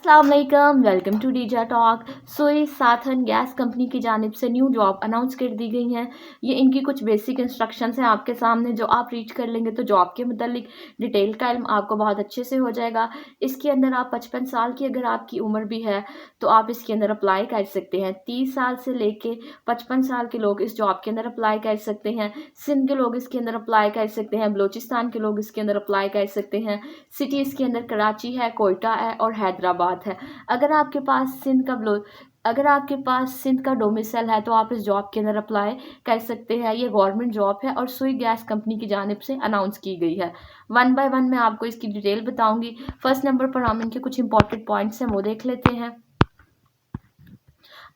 अस्सलाम वालेकुम, welcome to डीजा talk. सोई साथन गैस कंपनी की जानिब से न्यू जॉब अनाउंस कर दी गई हैं। ये इनकी कुछ बेसिक इंस्ट्रक्शंस हैं आपके सामने, जो आप रीड कर लेंगे तो जॉब के मुतालिक डिटेल का इल्म आपको बहुत अच्छे से हो जाएगा। इसके अंदर आप 55 साल की अगर आपकी उम्र भी है तो आप इसके अंदर अप्लाई कर सकते हैं। 30 साल से लेके 55 साल के लोग इस जॉब के अंदर अप्लाई कर सकते हैं। सिंध के लोग इसके अंदर अप्लाई कर सकते हैं, बलोचिस्तान के लोग इसके अंदर अप्लाई कर सकते हैं। सिटी इसके अंदर कराची है, कोयटा है और हैदराबाद है। अगर आपके पास सिंध का डोमिसाइल है तो आप इस जॉब के अंदर अप्लाई कर सकते हैं। ये गवर्नमेंट जॉब है और सुई गैस कंपनी की जानिब से अनाउंस की गई है। वन बाय वन मैं आपको इसकी डिटेल बताऊंगी। फर्स्ट नंबर पर हम इनके कुछ इंपॉर्टेंट पॉइंट्स हैं वो देख लेते हैं।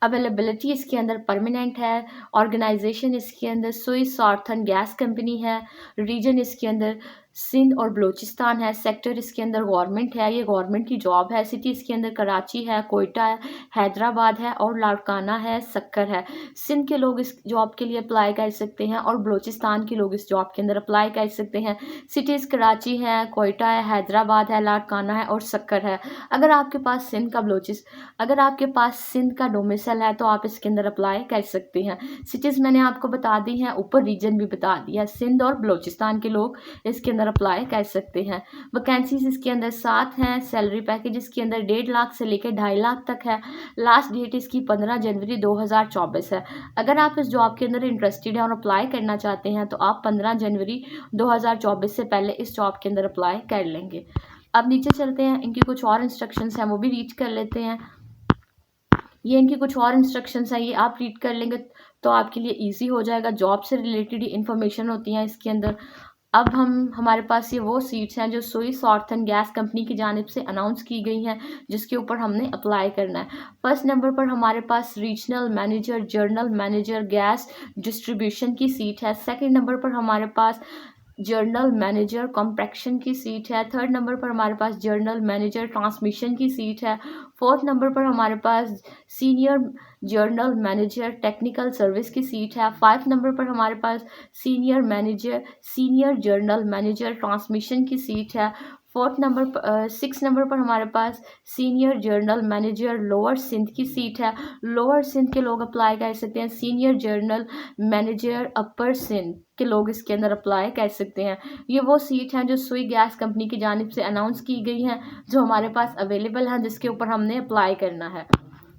अवेलेबिलिटी इसके अंदर परमानेंट है। ऑर्गेनाइजेशन इसके अंदर सुई सार्थन गैस कंपनी है। रीजन इसके अंदर सिंध और बलूचिस्तान है। सेक्टर इसके अंदर गवर्नमेंट है, ये गवर्नमेंट की जॉब है। सिटी इसके अंदर कराची है, कोयटा है, हैदराबाद है और लाड़काना है, सक्कर है। सिंध के लोग इस जॉब के लिए अप्लाई कर सकते हैं और बलूचिस्तान के लोग इस जॉब के अंदर अप्लाई कर सकते हैं। सिटीज़ कराची है, कोयटा है, हैदराबाद है, लाड़काना है और सक्कर है। अगर आपके पास सिंध का डोमिसाइल है तो आप इसके अंदर अप्लाई कर सकते हैं। सिटीज़ मैंने आपको बता दी हैं, ऊपर रीजन भी बता दिया। सिंध और बलूचिस्तान के लोग इसके अंदर अप्लाई कर सकते हैं। वैकेंसीज इसके अंदर 7 हैं। सैलरी पैकेज इसके अंदर 1.5 लाख से लेकर 2.5 लाख तक है। लास्ट डेट इसकी 15 जनवरी 2024 है। अगर आप इस जॉब के अंदर इंटरेस्टेड हैं और अप्लाई करना चाहते हैं तो आप 15 जनवरी 2024 से पहले इस जॉब के अंदर अप्लाई कर लेंगे। अब नीचे चलते हैं, इनकी कुछ और इंस्ट्रक्शंस हैं वो भी रीड कर लेते हैं। ये इनकी कुछ और इंस्ट्रक्शंस हैं, ये आप रीड कर लेंगे तो आपके लिए इजी हो जाएगा। जॉब से रिलेटेड इंफॉर्मेशन होती हैं इसके अंदर। अब हमारे पास ये वो सीट्स हैं जो सुई सार्थन गैस कंपनी की जानिब से अनाउंस की गई हैं, जिसके ऊपर हमने अप्लाई करना है। फर्स्ट नंबर पर हमारे पास regional manager, general manager gas distribution की सीट है। सेकंड नंबर पर हमारे पास जर्नल मैनेजर कॉम्प्रेक्शन की सीट है। थर्ड नंबर पर हमारे पास जर्नल मैनेजर ट्रांसमिशन की सीट है। फोर्थ नंबर पर हमारे पास senior general manager technical service की सीट है। 5 नंबर पर हमारे पास सीनियर जर्नल मैनेजर ट्रांसमिशन की सीट है। 6 नंबर पर हमारे पास senior general manager lower Sindh की सीट है। लोअर सिंध के लोग अप्लाई कर सकते हैं। सीनियर जर्नल मैनेजर अपर सिंध के लोग इसके अंदर अप्लाई कर सकते हैं। ये वो सीट हैं जो सुई गैस कंपनी की जानिब से अनाउंस की गई हैं, जो हमारे पास अवेलेबल हैं, जिसके ऊपर हमने अप्लाई करना है।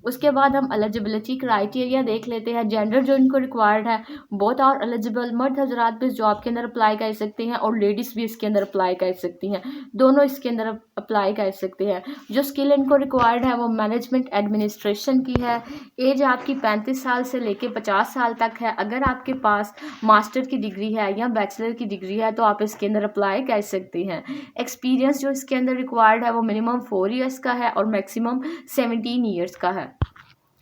उसके बाद हम एलिजिबिलिटी क्राइटेरिया देख लेते हैं। जेंडर जो इनको रिक्वायर्ड है, बोथ आर एलिजिबल। मर्द हजरात भी इस जॉब के अंदर अप्लाई कर सकते हैं और लेडीज़ भी इसके अंदर अप्लाई कर सकती हैं। दोनों इसके अंदर अप्लाई कर सकते हैं। जो स्किल इनको रिक्वायर्ड है वो मैनेजमेंट एडमिनिस्ट्रेशन की है। एज आपकी 35 साल से लेके 50 साल तक है। अगर आपके पास मास्टर की डिग्री है या बैचलर की डिग्री है तो आप इसके अंदर अप्लाई कर सकते हैं। एक्सपीरियंस जो इसके अंदर रिक्वायर्ड है वो मिनिमम 4 ईयर्स का है और मैक्सिमम 17 ईयर्स का है।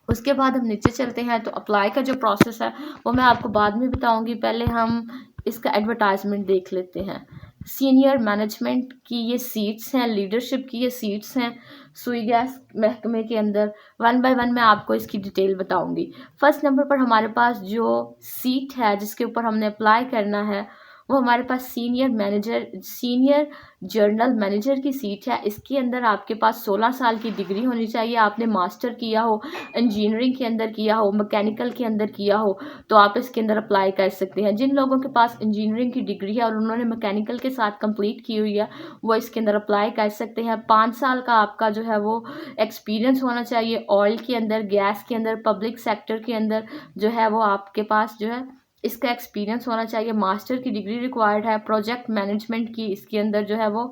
उसके बाद हम नीचे चलते हैं तो अप्लाई का जो प्रोसेस है वो मैं आपको बाद में बताऊंगी। पहले हम इसका एडवर्टाइजमेंट देख लेते हैं। सीनियर मैनेजमेंट की ये सीट्स हैं, लीडरशिप की ये सीट्स हैं सुई गैस महकमे के अंदर। वन बाय वन मैं आपको इसकी डिटेल बताऊंगी। फर्स्ट नंबर पर हमारे पास जो सीट है जिसके ऊपर हमने अप्लाई करना है वो हमारे पास सीनियर जर्नल मैनेजर की सीट है। इसके अंदर आपके पास 16 साल की डिग्री होनी चाहिए। आपने मास्टर किया हो, इंजीनियरिंग के अंदर किया हो, मैकेनिकल के अंदर किया हो तो आप इसके अंदर अप्लाई कर सकते हैं। जिन लोगों के पास इंजीनियरिंग की डिग्री है और उन्होंने मैकेनिकल के साथ कंप्लीट की हुई है वो इसके अंदर अप्लाई कर सकते हैं। 5 साल का आपका जो है वो एक्सपीरियंस होना चाहिए। ऑयल के अंदर, गैस के अंदर, पब्लिक सेक्टर के अंदर जो है वो आपके पास जो है इसका एक्सपीरियंस होना चाहिए। मास्टर की डिग्री रिक्वायर्ड है। प्रोजेक्ट मैनेजमेंट की इसके अंदर जो है वो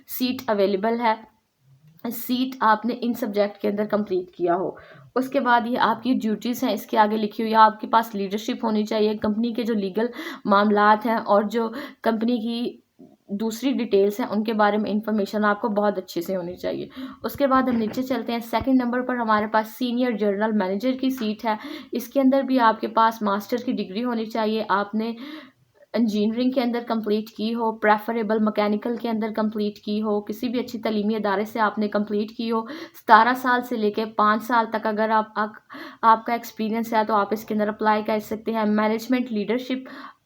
सीट अवेलेबल है। सीट आपने इन सब्जेक्ट के अंदर कंप्लीट किया हो। उसके बाद ये आपकी ड्यूटीज़ हैं इसके आगे लिखी हुई है। आपके पास लीडरशिप होनी चाहिए। कंपनी के जो लीगल मामलात हैं और जो कंपनी की दूसरी डिटेल्स हैं उनके बारे में इंफॉर्मेशन आपको बहुत अच्छे से होनी चाहिए। उसके बाद हम नीचे चलते हैं। सेकंड नंबर पर हमारे पास सीनियर जर्नल मैनेजर की सीट है। इसके अंदर भी आपके पास मास्टर की डिग्री होनी चाहिए। आपने इंजीनियरिंग के अंदर कंप्लीट की हो, प्रेफरेबल मैकेनिकल के अंदर कंप्लीट की हो, किसी भी अच्छी तलीमी इदारे से आपने कंप्लीट की हो। 17 साल से लेकर 5 साल तक अगर आपका एक्सपीरियंस है तो आप इसके अंदर अप्लाई कर सकते हैं।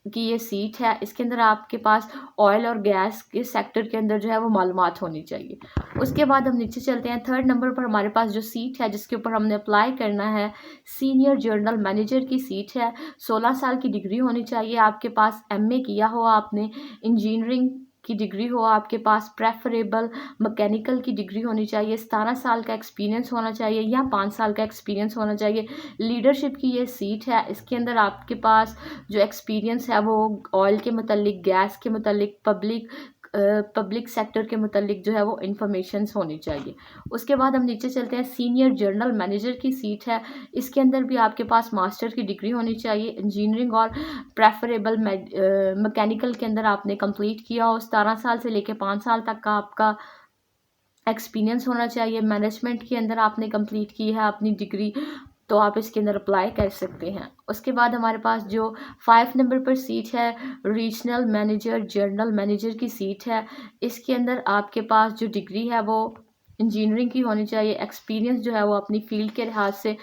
की ये सीट है, इसके अंदर आपके पास ऑयल और गैस के सेक्टर के अंदर जो है वो मालूमात होनी चाहिए। उसके बाद हम नीचे चलते हैं। थर्ड नंबर पर हमारे पास जो सीट है जिसके ऊपर हमने अप्लाई करना है, सीनियर जर्नल मैनेजर की सीट है। 16 साल की डिग्री होनी चाहिए आपके पास, एमए किया हो आपने, इंजीनियरिंग की डिग्री हो आपके पास, प्रेफरेबल मैकेनिकल की डिग्री होनी चाहिए, 17 साल का एक्सपीरियंस होना चाहिए या 5 साल का एक्सपीरियंस होना चाहिए। लीडरशिप की ये सीट है, इसके अंदर आपके पास जो एक्सपीरियंस है वो ऑयल के मतलब, गैस के मतलब, पब्लिक सेक्टर के मतलब जो है वो इंफॉर्मेशंस होनी चाहिए। उसके बाद हम नीचे चलते हैं। सीनियर जर्नल मैनेजर की सीट है, इसके अंदर भी आपके पास मास्टर की डिग्री होनी चाहिए, इंजीनियरिंग और प्रेफरेबल मैकेनिकल के अंदर आपने कंप्लीट किया हो, 17 साल से लेकर 5 साल तक का आपका एक्सपीरियंस होना चाहिए। मैनेजमेंट के अंदर आपने कंप्लीट की है अपनी डिग्री, तो आप इसके अंदर अप्लाई कर सकते हैं। उसके बाद हमारे पास जो 5 नंबर पर सीट है, रीजनल मैनेजर जर्नल मैनेजर की सीट है, इसके अंदर आपके पास जो डिग्री है वो इंजीनियरिंग की होनी चाहिए। एक्सपीरियंस जो है वो अपनी फील्ड के लिहाज से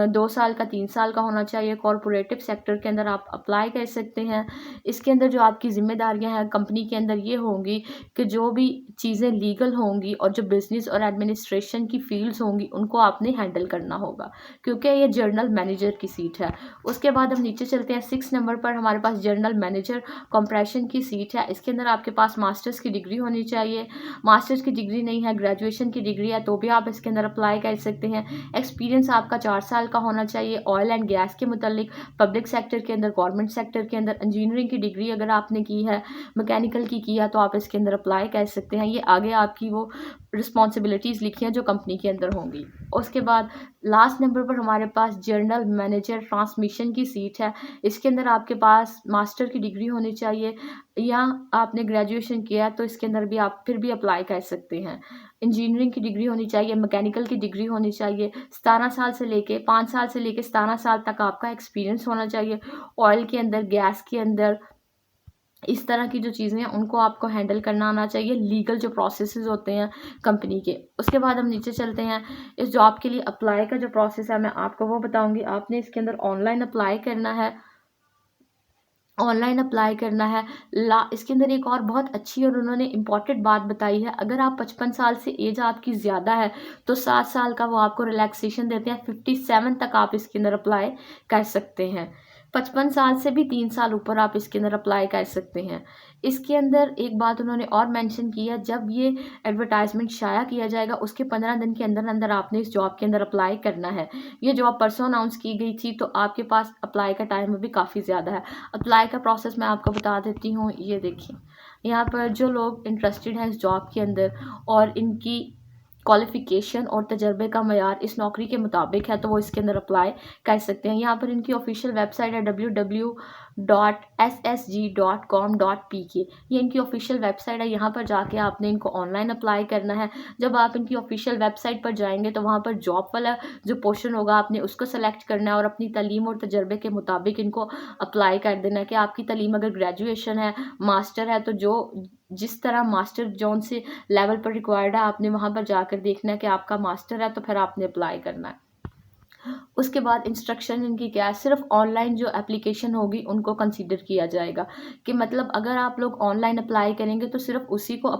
2 साल का 3 साल का होना चाहिए। कॉरपोरेटिव सेक्टर के अंदर आप अप्लाई कर सकते हैं। इसके अंदर जो आपकी जिम्मेदारियां हैं कंपनी के अंदर ये होंगी कि जो भी चीज़ें लीगल होंगी और जो बिजनेस और एडमिनिस्ट्रेशन की फील्ड्स होंगी उनको आपने हैंडल करना होगा, क्योंकि ये जर्नल मैनेजर की सीट है। उसके बाद हम नीचे चलते हैं। 6 नंबर पर हमारे पास जर्नल मैनेजर कंप्रेशन की सीट है, इसके अंदर आपके पास मास्टर्स की डिग्री होनी चाहिए। मास्टर्स की डिग्री नहीं है, ग्रेजुएशन की डिग्री है, तो भी आप इसके अंदर अप्लाई कर सकते हैं। एक्सपीरियंस आपका 4 साल का होना चाहिए ऑयल एंड गैस के मुतालिक, पब्लिक सेक्टर के अंदर, गवर्नमेंट सेक्टर के अंदर। इंजीनियरिंग की डिग्री अगर आपने की है, मैकेनिकल की किया, तो आप इसके अंदर अप्लाई कर सकते हैं। ये आगे आपकी वो रिस्पॉन्सिबिलिटीज़ लिखी हैं जो कंपनी के अंदर होंगी। उसके बाद लास्ट नंबर पर हमारे पास जर्नल मैनेजर ट्रांसमिशन की सीट है, इसके अंदर आपके पास मास्टर की डिग्री होनी चाहिए या आपने ग्रेजुएशन किया है, तो इसके अंदर भी आप फिर भी अप्लाई कर सकते हैं। इंजीनियरिंग की डिग्री होनी चाहिए, मैकेनिकल की डिग्री होनी चाहिए, 17 साल से लेके 5 साल से लेके 17 साल तक आपका एक्सपीरियंस होना चाहिए। ऑयल के अंदर, गैस के अंदर, इस तरह की जो चीज़ें हैं उनको आपको हैंडल करना आना चाहिए, लीगल जो प्रोसेसेस होते हैं कंपनी के। उसके बाद हम नीचे चलते हैं। इस जॉब के लिए अप्लाई का जो प्रोसेस है मैं आपको वो बताऊंगी। आपने इसके अंदर ऑनलाइन अप्लाई करना है, ऑनलाइन अप्लाई करना है। इसके अंदर एक और बहुत अच्छी और उन्होंने इम्पॉर्टेंट बात बताई है, अगर आप 55 साल से एज आपकी ज़्यादा है तो 7 साल का वो आपको रिलैक्सेशन देते हैं, 57 तक आप इसके अंदर अप्लाई कर सकते हैं। 55 साल से भी 3 साल ऊपर आप इसके अंदर अप्लाई कर सकते हैं। इसके अंदर एक बात उन्होंने और मेंशन की है, जब ये एडवर्टाइजमेंट शाया किया जाएगा उसके 15 दिन के अंदर अंदर आपने इस जॉब के अंदर अप्लाई करना है। ये जॉब परसों अनाउंस की गई थी, तो आपके पास अप्लाई का टाइम अभी काफ़ी ज़्यादा है। अप्लाई का प्रोसेस मैं आपको बता देती हूँ। ये देखिए, यहाँ पर जो लोग इंटरेस्टेड हैं इस जॉब के अंदर और इनकी क्वालिफ़िकेशन और तजर्बे का मयार इस नौकरी के मुताबिक है, तो वो इसके अंदर अप्लाई कर सकते हैं। यहाँ पर इनकी ऑफिशियल वेबसाइट है www.ssg.com.pk। ये इनकी ऑफिशियल वेबसाइट है, यहाँ पर जाके आपने इनको ऑनलाइन अप्लाई करना है। जब आप इनकी ऑफिशियल वेबसाइट पर जाएंगे तो वहाँ पर जॉब वाला जो पोर्शन होगा आपने उसको सेलेक्ट करना है और अपनी तालीम और तजर्बे के मुताबिक इनको अप्लाई कर देना है कि आपकी तालीम अगर ग्रेजुएशन है, मास्टर है, तो जो जिस तरह मास्टर जौन से लेवल पर रिक्वायर्ड है आपने वहाँ पर जाकर देखना है कि आपका मास्टर है, तो फिर आपने अप्लाई करना है। उसके बाद इंस्ट्रक्शन इनकी क्या है, सिर्फ ऑनलाइन जो एप्लीकेशन होगी उनको कंसीडर किया जाएगा, कि मतलब अगर आप लोग ऑनलाइन अप्लाई करेंगे तो सिर्फ उसी को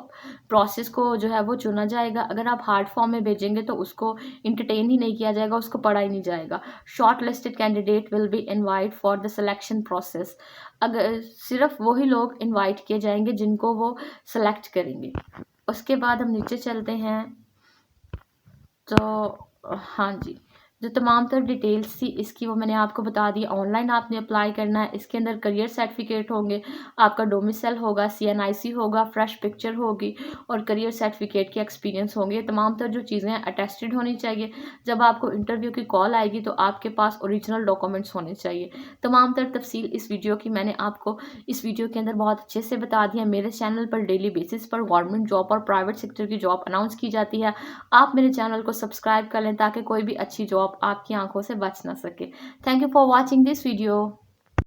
प्रोसेस को जो है वो चुना जाएगा। अगर आप हार्ड फॉर्म में भेजेंगे तो उसको इंटरटेन ही नहीं किया जाएगा, उसको पढ़ा ही नहीं जाएगा। Short listed candidate will be invite for the selection process. अगर सिर्फ वही लोग इन्वाइट किए जाएंगे जिनको वो सेलेक्ट करेंगे। उसके बाद हम नीचे चलते हैं। तो हाँ जी, जो तमाम तर डिटेल्स थी इसकी वो मैंने आपको बता दी। ऑनलाइन आपने अप्लाई करना है, इसके अंदर करियर सर्टिफिकेट होंगे, आपका डोमिसाइल होगा, CNIC होगा, फ्रेश पिक्चर होगी और करियर सर्टिफिकेट के एक्सपीरियंस होंगे। तमाम तर जो चीज़ें हैं अटेस्टेड होनी चाहिए। जब आपको इंटरव्यू की कॉल आएगी तो आपके पास ओरिजिनल डॉक्यूमेंट्स होने चाहिए। तमाम तर तफसील इस वीडियो की मैंने आपको इस वीडियो के अंदर बहुत अच्छे से बता दिया। मेरे चैनल पर डेली बेसिस पर गवर्नमेंट जॉब और प्राइवेट सेक्टर की जॉब अनाउंस की जाती है। आप मेरे चैनल को सब्सक्राइब कर लें ताकि कोई भी अच्छी जॉब आपकी आंखों से बच ना सके। Thank you for watching this video.